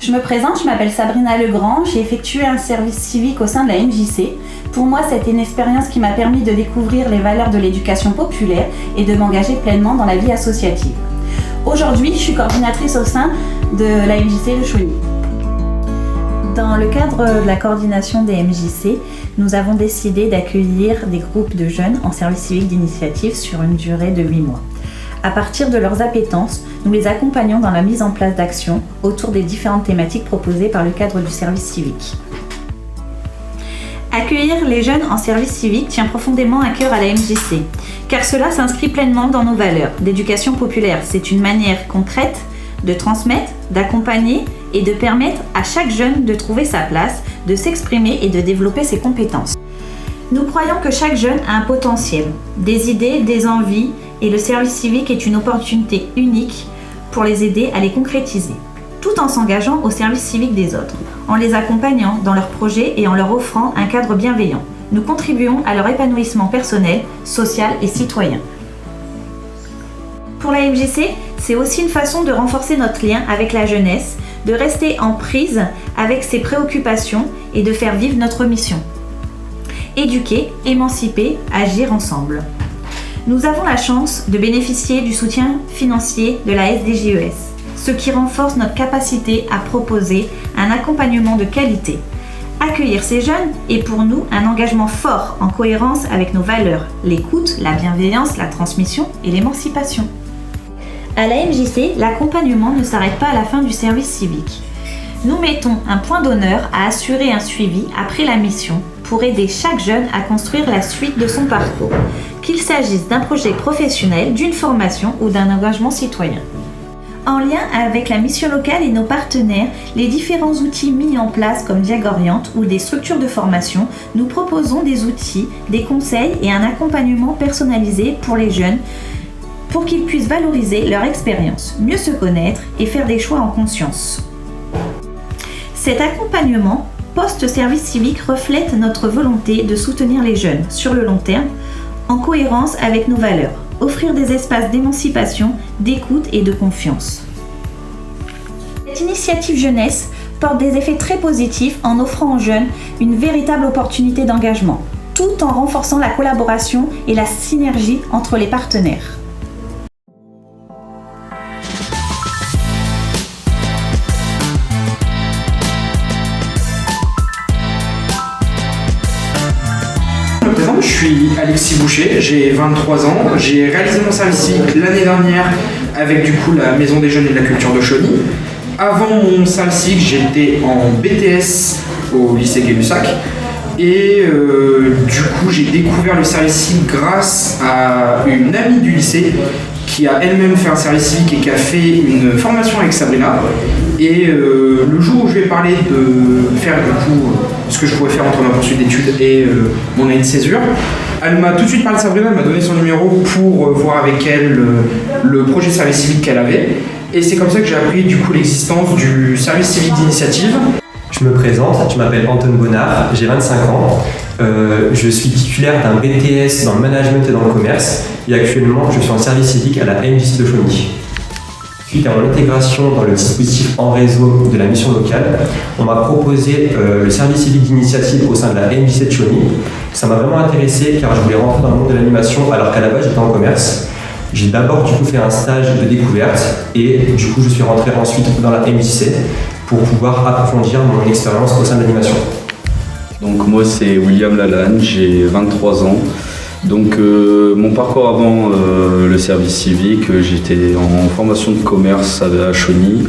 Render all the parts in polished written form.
Je me présente, je m'appelle Sabrina Legrand, j'ai effectué un service civique au sein de la MJC. Pour moi, c'était une expérience qui m'a permis de découvrir les valeurs de l'éducation populaire et de m'engager pleinement dans la vie associative. Aujourd'hui, je suis coordinatrice au sein de la MJC de Chauny. Dans le cadre de la coordination des MJC, nous avons décidé d'accueillir des groupes de jeunes en service civique d'initiative sur une durée de 8 mois. À partir de leurs appétences, nous les accompagnons dans la mise en place d'actions autour des différentes thématiques proposées par le cadre du service civique. Accueillir les jeunes en service civique tient profondément à cœur à la MJC, car cela s'inscrit pleinement dans nos valeurs d'éducation populaire. C'est une manière concrète de transmettre, d'accompagner et de permettre à chaque jeune de trouver sa place, de s'exprimer et de développer ses compétences. Nous croyons que chaque jeune a un potentiel, des idées, des envies, et le service civique est une opportunité unique pour les aider à les concrétiser, tout en s'engageant au service civique des autres, en les accompagnant dans leurs projets et en leur offrant un cadre bienveillant. Nous contribuons à leur épanouissement personnel, social et citoyen. Pour la MJC, c'est aussi une façon de renforcer notre lien avec la jeunesse, de rester en prise avec ses préoccupations et de faire vivre notre mission. Éduquer, émanciper, agir ensemble. Nous avons la chance de bénéficier du soutien financier de la SDJES, ce qui renforce notre capacité à proposer un accompagnement de qualité. Accueillir ces jeunes est pour nous un engagement fort en cohérence avec nos valeurs, l'écoute, la bienveillance, la transmission et l'émancipation. À la MJC, l'accompagnement ne s'arrête pas à la fin du service civique. Nous mettons un point d'honneur à assurer un suivi après la mission pour aider chaque jeune à construire la suite de son parcours, qu'il s'agisse d'un projet professionnel, d'une formation ou d'un engagement citoyen. En lien avec la mission locale et nos partenaires, les différents outils mis en place comme Diagoriante ou des structures de formation, nous proposons des outils, des conseils et un accompagnement personnalisé pour les jeunes pour qu'ils puissent valoriser leur expérience, mieux se connaître et faire des choix en conscience. Cet accompagnement post-service civique reflète notre volonté de soutenir les jeunes sur le long terme, en cohérence avec nos valeurs, offrir des espaces d'émancipation, d'écoute et de confiance. Cette initiative jeunesse porte des effets très positifs en offrant aux jeunes une véritable opportunité d'engagement, tout en renforçant la collaboration et la synergie entre les partenaires. Je suis Alexis Boucher, j'ai 23 ans, j'ai réalisé mon service civique l'année dernière avec du coup la Maison des Jeunes et de la Culture de Chauny. Avant mon service civique, j'étais en BTS au lycée Gay-Lussac et du coup j'ai découvert le service civique grâce à une amie du lycée qui a elle-même fait un service civique et qui a fait une formation avec Sabrina. Et le jour où je vais parler de faire du coup ce que je pourrais faire entre ma poursuite d'études et mon année de césure, elle m'a tout de suite parlé de Sabrina, elle m'a donné son numéro pour voir avec elle le projet service civique qu'elle avait. Et c'est comme ça que j'ai appris du coup l'existence du service civique d'initiative. Je me présente, je m'appelle Antoine Bonnard, j'ai 25 ans. Je suis titulaire d'un BTS dans le management et dans le commerce et actuellement je suis en service civique à la MJC de Chauny. Suite à mon intégration dans le dispositif en réseau de la mission locale, on m'a proposé le service civique d'initiative au sein de la MJC de Chauny. Ça m'a vraiment intéressé car je voulais rentrer dans le monde de l'animation alors qu'à la base j'étais en commerce. J'ai d'abord du coup fait un stage de découverte et du coup je suis rentré ensuite dans la MJC pour pouvoir approfondir mon expérience au sein de l'animation. Donc moi c'est William Lalanne, j'ai 23 ans. Donc mon parcours avant le service civique, j'étais en formation de commerce à Chauny.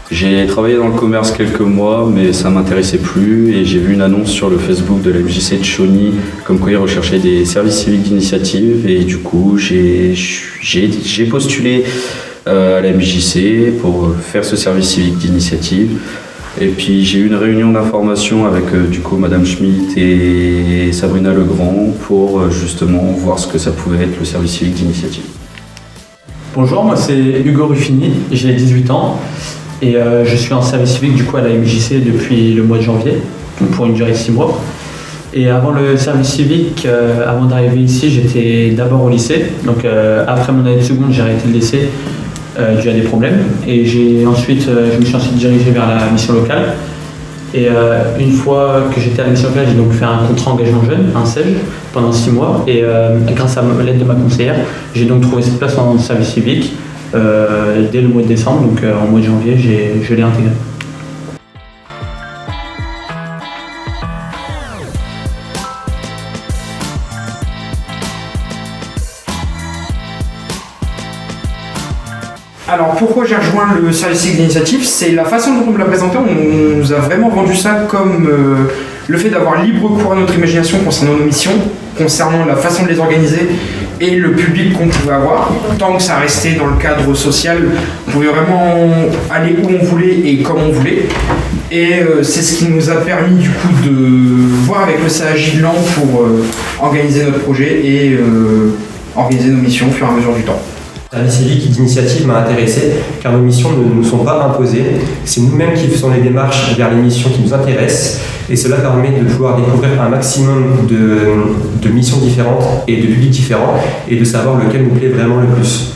J'ai travaillé dans le commerce quelques mois, mais ça ne m'intéressait plus et j'ai vu une annonce sur le Facebook de la MJC de Chauny comme quoi ils recherchaient des services civiques d'initiative et du coup j'ai postulé à la MJC pour faire ce service civique d'initiative. Et puis j'ai eu une réunion d'information avec du coup Madame Schmitt et Sabrina Legrand pour justement voir ce que ça pouvait être le service civique d'initiative. Bonjour, moi c'est Hugo Ruffini, j'ai 18 ans et je suis en service civique du coup à la MJC depuis le mois de janvier, donc pour une durée de 6 mois. Et avant le service civique, avant d'arriver ici, j'étais d'abord au lycée. Donc après mon année de seconde, j'ai arrêté le lycée dû à des problèmes. Et je me suis ensuite dirigé vers la mission locale. Et une fois que j'étais à la mission locale, j'ai donc fait un contrat engagement jeune, un CEJ, pendant 6 mois. Et grâce à l'aide de ma conseillère, j'ai donc trouvé cette place en service civique dès le mois de décembre. Donc en mois de janvier, je l'ai intégré. Alors pourquoi j'ai rejoint le service civique d'initiative, c'est la façon dont on me l'a présenté. On nous a vraiment vendu ça comme le fait d'avoir libre cours à notre imagination concernant nos missions, concernant la façon de les organiser et le public qu'on pouvait avoir. Tant que ça restait dans le cadre social, on pouvait vraiment aller où on voulait et comme on voulait. Et c'est ce qui nous a permis du coup de voir avec le CAJ de Laon pour organiser notre projet et organiser nos missions au fur et à mesure du temps. Le service civique d'initiative m'a intéressé car nos missions ne nous sont pas imposées. C'est nous-mêmes qui faisons les démarches vers les missions qui nous intéressent et cela permet de pouvoir découvrir un maximum de missions différentes et de publics différents et de savoir lequel nous plaît vraiment le plus.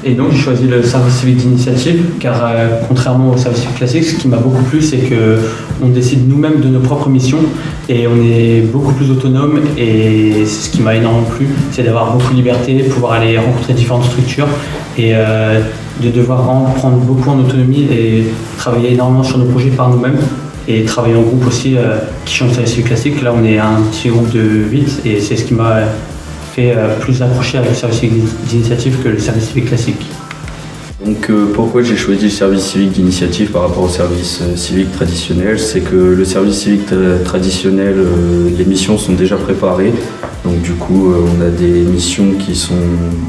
Et donc j'ai choisi le service civique d'initiative car contrairement au service civique classique, ce qui m'a beaucoup plu c'est qu'on décide nous-mêmes de nos propres missions et on est beaucoup plus autonome et ce qui m'a énormément plu c'est d'avoir beaucoup de liberté, pouvoir aller rencontrer différentes structures et de devoir vraiment prendre beaucoup en autonomie et travailler énormément sur nos projets par nous-mêmes et travailler en groupe aussi qui change le service civique classique. Là on est un petit groupe de 8 et c'est ce qui m'a fait plus accroché avec le service civique d'initiative que le service civique classique. Donc pourquoi j'ai choisi le service civique d'initiative par rapport au service civique traditionnel, c'est que le service civique traditionnel, les missions sont déjà préparées, donc du coup on a des missions qui sont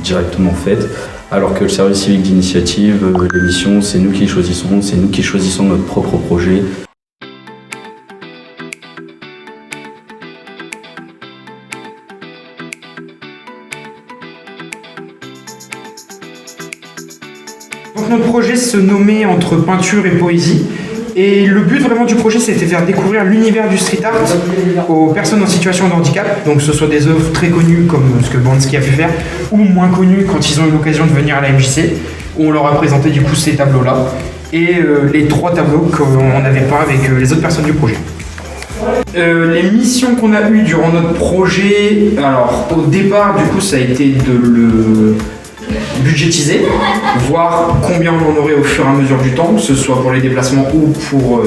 directement faites, alors que le service civique d'initiative, les missions c'est nous qui choisissons notre propre projet. Donc notre projet se nommait Entre peinture et poésie. Et le but vraiment du projet, c'était de faire découvrir l'univers du street art aux personnes en situation de handicap. Donc que ce soit des œuvres très connues comme ce que Banksy a pu faire, ou moins connues quand ils ont eu l'occasion de venir à la MJC, où on leur a présenté du coup ces tableaux-là. Et les 3 tableaux qu'on n'avait pas avec les autres personnes du projet. Les missions qu'on a eues durant notre projet, alors au départ du coup ça a été de le budgétiser, voir combien on en aurait au fur et à mesure du temps, que ce soit pour les déplacements ou pour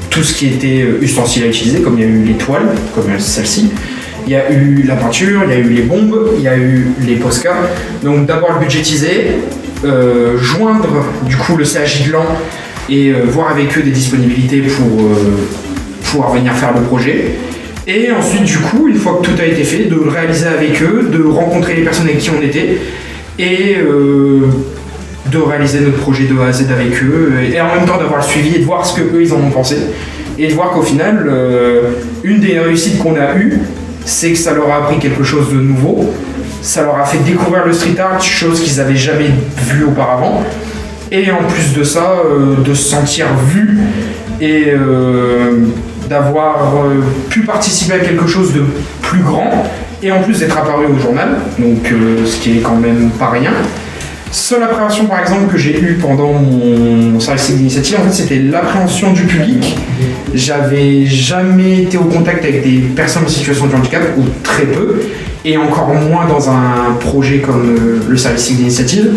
tout ce qui était ustensile à utiliser, comme il y a eu les toiles, comme celle-ci, il y a eu la peinture, il y a eu les bombes, il y a eu les Posca. Donc d'abord le budgétiser, joindre du coup le CAJ de Laon et voir avec eux des disponibilités pour pouvoir venir faire le projet. Et ensuite, du coup, une fois que tout a été fait, de le réaliser avec eux, de rencontrer les personnes avec qui on était et de réaliser notre projet de A à Z avec eux et en même temps d'avoir le suivi et de voir ce que eux ils en ont pensé et de voir qu'au final, une des réussites qu'on a eues, c'est que ça leur a appris quelque chose de nouveau, ça leur a fait découvrir le street art, chose qu'ils n'avaient jamais vue auparavant, et en plus de ça, de se sentir vus et d'avoir pu participer à quelque chose de plus grand et en plus d'être apparu au journal, donc ce qui est quand même pas rien. Seule appréhension par exemple que j'ai eue pendant mon service civique d'initiative, en fait c'était l'appréhension du public. J'avais jamais été au contact avec des personnes en situation de handicap, ou très peu, et encore moins dans un projet comme le service civique d'initiative.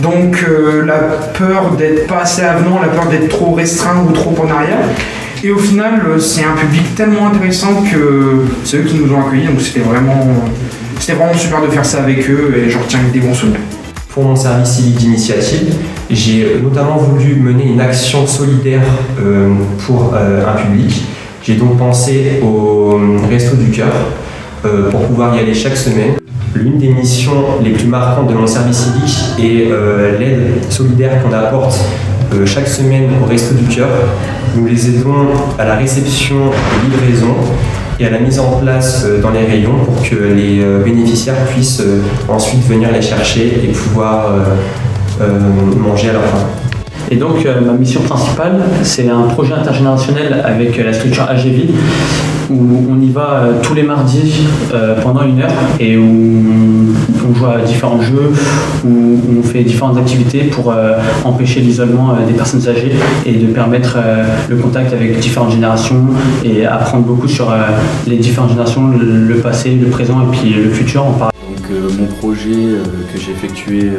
Donc la peur d'être pas assez avenant, la peur d'être trop restreint ou trop en arrière. Et au final, c'est un public tellement intéressant que c'est eux qui nous ont accueillis, donc c'était vraiment super de faire ça avec eux et j'en retiens des bons souvenirs. Pour mon service civique d'initiative, j'ai notamment voulu mener une action solidaire pour un public. J'ai donc pensé au Resto du Cœur pour pouvoir y aller chaque semaine. L'une des missions les plus marquantes de mon service civique est l'aide solidaire qu'on apporte chaque semaine au Resto du Cœur. Nous les aidons à la réception de livraison et à la mise en place dans les rayons pour que les bénéficiaires puissent ensuite venir les chercher et pouvoir manger à leur faim. Et donc ma mission principale, c'est un projet intergénérationnel avec la structure AGV, où on y va tous les mardis pendant 1 heure et où on joue à différents jeux, où on fait différentes activités pour empêcher l'isolement des personnes âgées et de permettre le contact avec différentes générations et apprendre beaucoup sur les différentes générations, le passé, le présent et puis le futur. Donc mon projet que j'ai effectué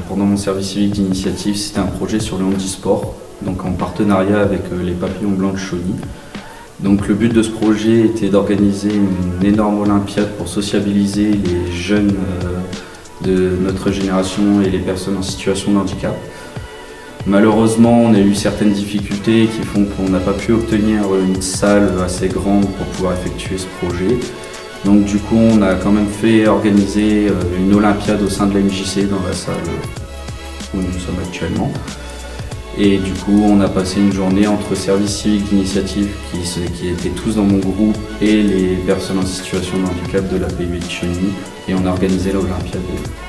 pendant mon service civique d'initiative, c'était un projet sur le handisport, donc en partenariat avec les Papillons Blancs de Chauny. Donc le but de ce projet était d'organiser une énorme olympiade pour sociabiliser les jeunes de notre génération et les personnes en situation de handicap. Malheureusement, on a eu certaines difficultés qui font qu'on n'a pas pu obtenir une salle assez grande pour pouvoir effectuer ce projet. Donc du coup, on a quand même fait organiser une olympiade au sein de la MJC dans la salle où nous sommes actuellement. Et du coup, on a passé une journée entre services civiques d'initiative qui étaient tous dans mon groupe et les personnes en situation de handicap de la PUI de Chauny, et on a organisé l'olympiade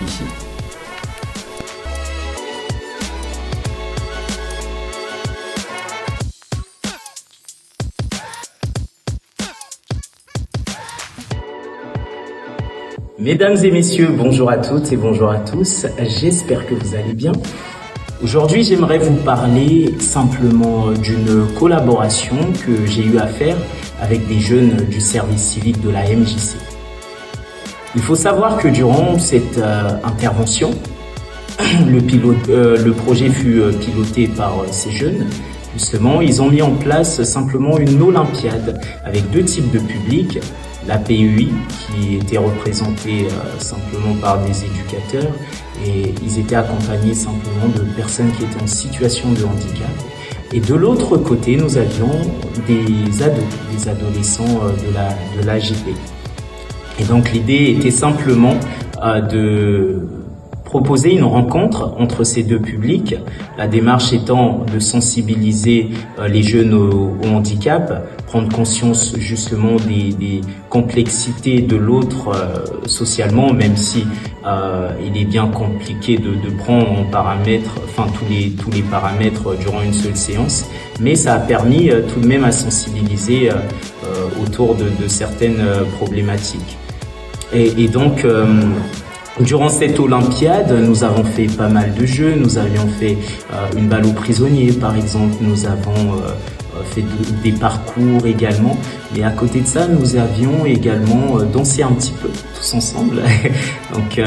ici. Mesdames et messieurs, bonjour à toutes et bonjour à tous, j'espère que vous allez bien. Aujourd'hui, j'aimerais vous parler simplement d'une collaboration que j'ai eu à faire avec des jeunes du service civique de la MJC. Il faut savoir que durant cette intervention, le projet fut piloté par ces jeunes. Justement, ils ont mis en place simplement une olympiade avec 2 types de publics. La PUI qui était représentée simplement par des éducateurs, et ils étaient accompagnés simplement de personnes qui étaient en situation de handicap. Et de l'autre côté, nous avions des ados, des adolescents de l'AJP. Et donc l'idée était simplement de proposer une rencontre entre ces 2 publics, la démarche étant de sensibiliser les jeunes au handicap, prendre conscience justement des complexités de l'autre socialement, même si il est bien compliqué de prendre en paramètre, enfin tous les paramètres durant une seule séance, mais ça a permis tout de même à sensibiliser autour de certaines problématiques. Et donc durant cette olympiade, nous avons fait pas mal de jeux. Nous avions fait une balle aux prisonniers, par exemple. Nous avons fait des parcours également. Mais à côté de ça, nous avions également dansé un petit peu, tous ensemble. Donc,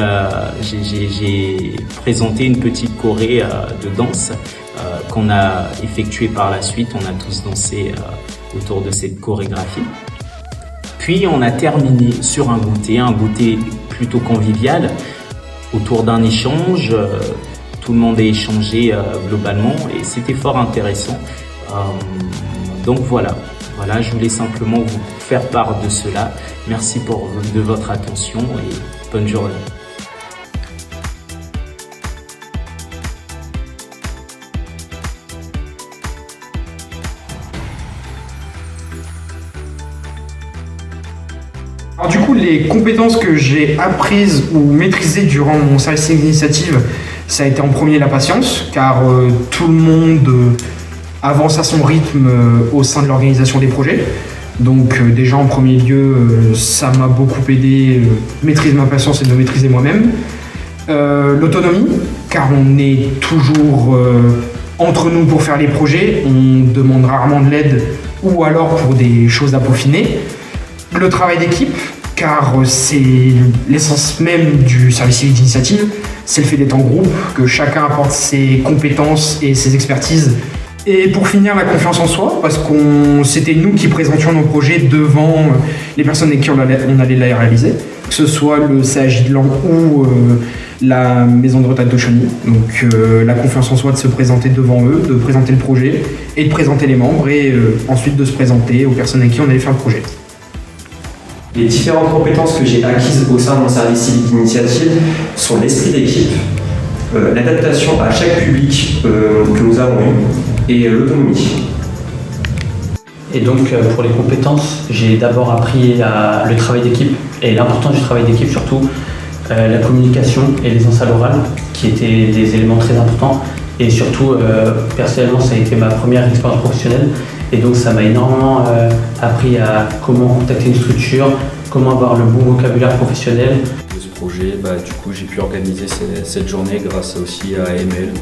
j'ai présenté une petite choré de danse qu'on a effectuée par la suite. On a tous dansé autour de cette chorégraphie. Puis, on a terminé sur un goûter plutôt convivial, autour d'un échange. Tout le monde a échangé globalement et c'était fort intéressant. Donc voilà, je voulais simplement vous faire part de cela. Merci de votre attention et bonne journée. Alors du coup, les compétences que j'ai apprises ou maîtrisées durant mon service civique d'initiative, ça a été en premier la patience, car tout le monde avance à son rythme au sein de l'organisation des projets. Donc déjà en premier lieu, ça m'a beaucoup aidé, maîtriser ma patience et de me maîtriser moi-même. L'autonomie, car on est toujours entre nous pour faire les projets, on demande rarement de l'aide ou alors pour des choses à peaufiner. Le travail d'équipe, car c'est l'essence même du service civique d'initiative, c'est le fait d'être en groupe, que chacun apporte ses compétences et ses expertises. Et pour finir, la confiance en soi, parce que c'était nous qui présentions nos projets devant les personnes avec qui on allait les réaliser, que ce soit le CAJ de Lan ou la maison de retraite de Chauny. Donc la confiance en soi de se présenter devant eux, de présenter le projet et de présenter les membres et ensuite de se présenter aux personnes avec qui on allait faire le projet. Les différentes compétences que j'ai acquises au sein de mon service civique d'initiative sont l'esprit d'équipe, l'adaptation à chaque public que nous avons eu et l'autonomie. Et donc pour les compétences, j'ai d'abord appris le travail d'équipe et l'importance du travail d'équipe, surtout la communication et l'aisance à l'oral, qui étaient des éléments très importants. Et surtout, personnellement, ça a été ma première expérience professionnelle. Et donc, ça m'a énormément appris à comment contacter une structure, comment avoir le bon vocabulaire professionnel. De ce projet, du coup, j'ai pu organiser cette journée grâce aussi à AML,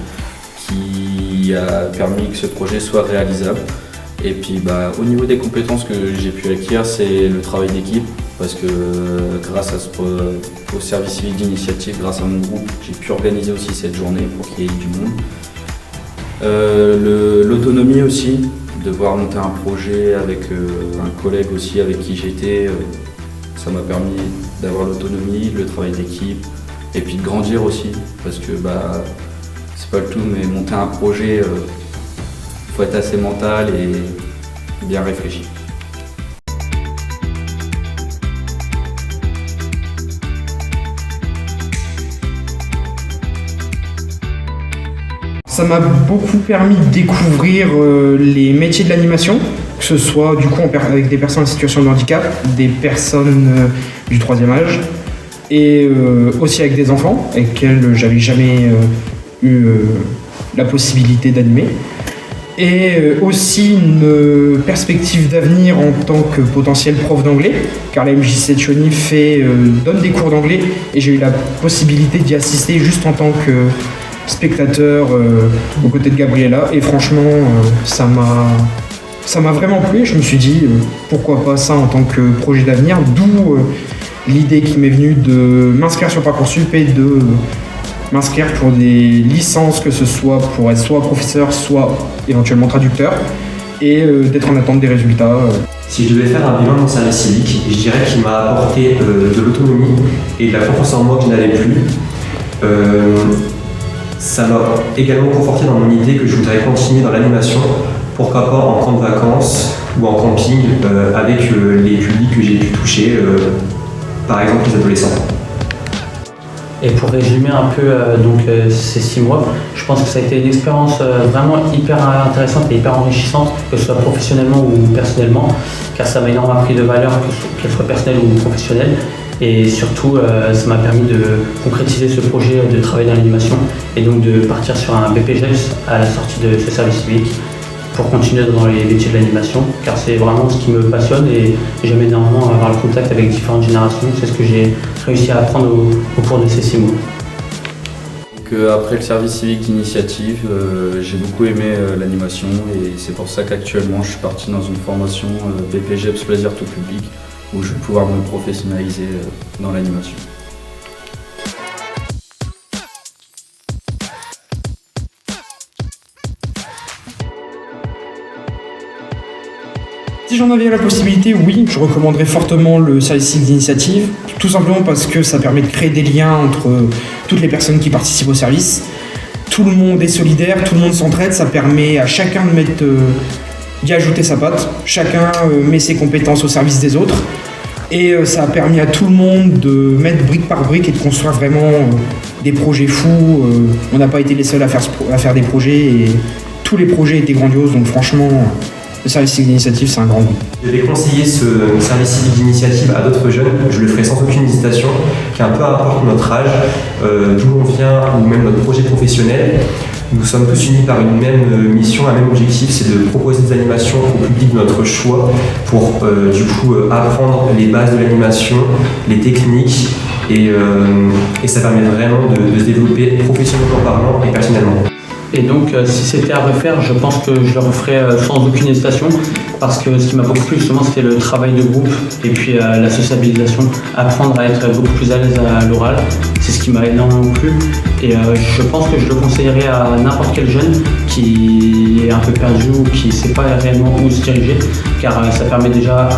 qui a permis que ce projet soit réalisable. Et puis au niveau des compétences que j'ai pu acquérir, c'est le travail d'équipe, parce que grâce au service civique d'initiative, grâce à mon groupe, j'ai pu organiser aussi cette journée pour qu'il y ait du monde. L'autonomie aussi, devoir monter un projet avec un collègue aussi avec qui j'étais, ça m'a permis d'avoir l'autonomie, le travail d'équipe, et puis de grandir aussi, parce que c'est pas le tout, mais monter un projet, il faut être assez mental et bien réfléchi. Ça m'a beaucoup permis de découvrir les métiers de l'animation, que ce soit du coup avec des personnes en situation de handicap, des personnes du troisième âge, et aussi avec des enfants avec lesquels j'avais jamais eu la possibilité d'animer. Et aussi une perspective d'avenir en tant que potentiel prof d'anglais, car la MJC de Chauny donne des cours d'anglais et j'ai eu la possibilité d'y assister juste en tant que spectateur aux côtés de Gabriella, et franchement ça m'a vraiment plu. Je me suis dit pourquoi pas ça en tant que projet d'avenir, d'où l'idée qui m'est venue de m'inscrire sur Parcoursup et de m'inscrire pour des licences, que ce soit pour être soit professeur, soit éventuellement traducteur, et d'être en attente des résultats. Si je devais faire un bilan de mon service civique, je dirais qu'il m'a apporté de l'autonomie et de la confiance en moi que je n'avais plus. Ça m'a également conforté dans mon idée que je voudrais continuer dans l'animation, pourquoi pas en camp de vacances ou en camping avec les publics que j'ai pu toucher, par exemple les adolescents. Et pour résumer un peu ces 6 mois, je pense que ça a été une expérience vraiment hyper intéressante et hyper enrichissante, que ce soit professionnellement ou personnellement, car ça m'a énormément appris de valeurs, qu'elles soient personnelles ou professionnelles. Et surtout, ça m'a permis de concrétiser ce projet de travail dans l'animation et donc de partir sur un BPGEPS à la sortie de ce service civique pour continuer dans les métiers de l'animation, car c'est vraiment ce qui me passionne et j'aime énormément avoir le contact avec différentes générations. C'est ce que j'ai réussi à apprendre au cours de ces 6 mois. Après le service civique d'initiative, j'ai beaucoup aimé l'animation, et c'est pour ça qu'actuellement je suis parti dans une formation BPGEPS Plaisir tout public, où je vais pouvoir me professionnaliser dans l'animation. Si j'en avais la possibilité, oui, je recommanderais fortement le service civique d'initiative, tout simplement parce que ça permet de créer des liens entre toutes les personnes qui participent au service. Tout le monde est solidaire, tout le monde s'entraide, ça permet à chacun d'y ajouter sa patte, chacun met ses compétences au service des autres, et ça a permis à tout le monde de mettre brique par brique et de construire vraiment des projets fous. On n'a pas été les seuls à faire des projets, et tous les projets étaient grandioses, donc franchement, le service civique d'initiative, c'est un grand goût. Je vais conseiller ce service civique d'initiative à d'autres jeunes. Je le ferai sans aucune hésitation, car peu importe notre âge, d'où on vient ou même notre projet professionnel, nous sommes tous unis par une même mission, un même objectif, c'est de proposer des animations au public de notre choix pour apprendre les bases de l'animation, les techniques, et ça permet vraiment de se développer professionnellement parlant et personnellement. Et donc, si c'était à refaire, je pense que je le referais sans aucune hésitation, parce que ce qui m'a beaucoup plu justement, c'était le travail de groupe et puis la sociabilisation, apprendre à être beaucoup plus à l'aise à l'oral. C'est ce qui m'a énormément plu, et je pense que je le conseillerais à n'importe quel jeune qui est un peu perdu ou qui ne sait pas réellement où se diriger, car ça permet déjà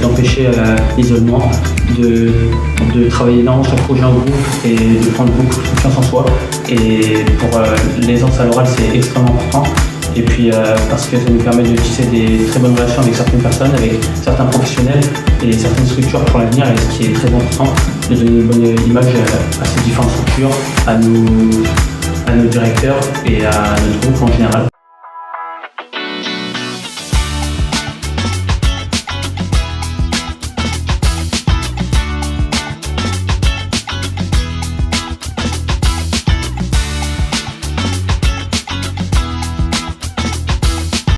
d'empêcher l'isolement, de travailler énormément sur le projet en groupe et de prendre beaucoup de confiance en soi. Et pour l'aisance à l'oral, c'est extrêmement important. Et puis parce que ça nous permet de tisser des très bonnes relations avec certaines personnes, avec certains professionnels et certaines structures pour l'avenir, et ce qui est très important, de donner une bonne image à ces différentes structures, à nos directeurs et à notre groupe en général.